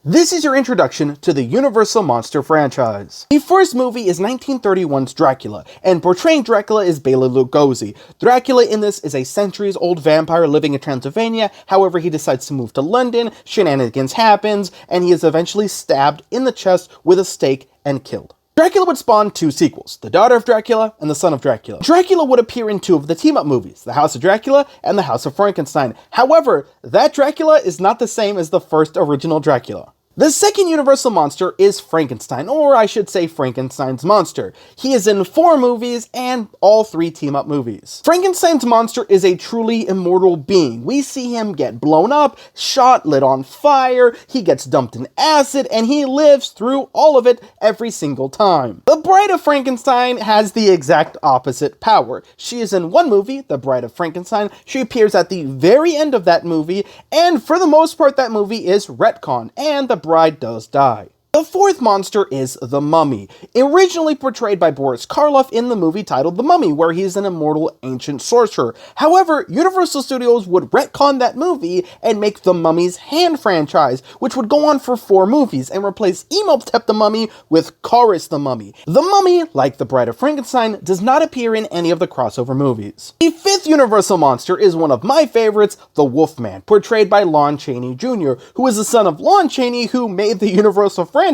This is your introduction to the Universal Monster franchise. The first movie is 1931's Dracula, and portraying Dracula is Bela Lugosi. Dracula in this is a centuries-old vampire living in Transylvania. However, he decides to move to London, shenanigans happens, and he is eventually stabbed in the chest with a stake and killed. Dracula would spawn two sequels, The Daughter of Dracula and The Son of Dracula. Dracula would appear in two of the team-up movies, The House of Dracula and The House of Frankenstein. However, that Dracula is not the same as the first original Dracula. The second Universal monster is Frankenstein, or I should say Frankenstein's monster. He is in 4 movies and all 3 team-up movies. Frankenstein's monster is a truly immortal being. We see him get blown up, shot, lit on fire, he gets dumped in acid, and he lives through all of it every single time. The Bride of Frankenstein has the exact opposite power. She is in one movie, The Bride of Frankenstein. She appears at the very end of that movie, and for the most part that movie is retcon, and the bride does die. The fourth monster is the Mummy, originally portrayed by Boris Karloff in the movie titled The Mummy, where he is an immortal ancient sorcerer. However, Universal Studios would retcon that movie and make the Mummy's Hand franchise, which would go on for 4 movies and replace Imhotep the Mummy with Chorus the Mummy. The Mummy, like the Bride of Frankenstein, does not appear in any of the crossover movies. The fifth Universal monster is one of my favorites, the Wolfman, portrayed by Lon Chaney Jr., who is the son of Lon Chaney, who made the Universal franchise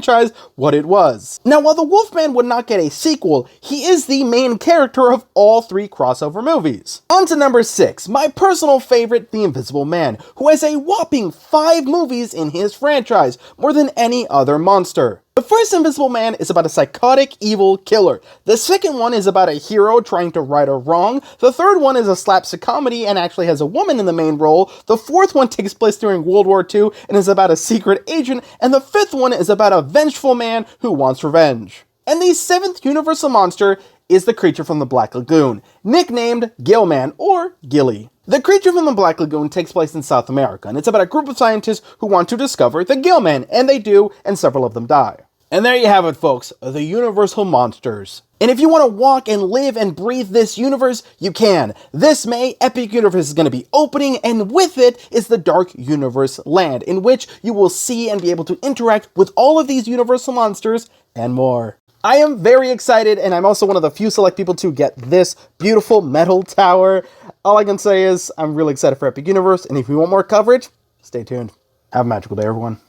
what it was. Now, while the Wolfman would not get a sequel, he is the main character of all 3 crossover movies. On to number 6, my personal favorite, The Invisible Man, who has a whopping 5 movies in his franchise, more than any other monster. The first Invisible Man is about a psychotic, evil killer. The second one is about a hero trying to right a wrong. The third one is a slapstick comedy and actually has a woman in the main role. The fourth one takes place during World War II and is about a secret agent. And the fifth one is about a vengeful man who wants revenge. And the 7th Universal monster is the creature from the Black Lagoon, nicknamed Gillman or Gilly. The creature from the Black Lagoon takes place in South America, and it's about a group of scientists who want to discover the Gillman, and they do, and several of them die. And there you have it, folks, the Universal monsters. And if you want to walk and live and breathe this universe, you can. This May, Epic Universe is going to be opening, and with it is the Dark Universe Land, in which you will see and be able to interact with all of these Universal monsters and more. I am very excited, and I'm also one of the few select people to get this beautiful metal tower. All I can say is I'm really excited for Epic Universe, and if you want more coverage, stay tuned. Have a magical day, everyone.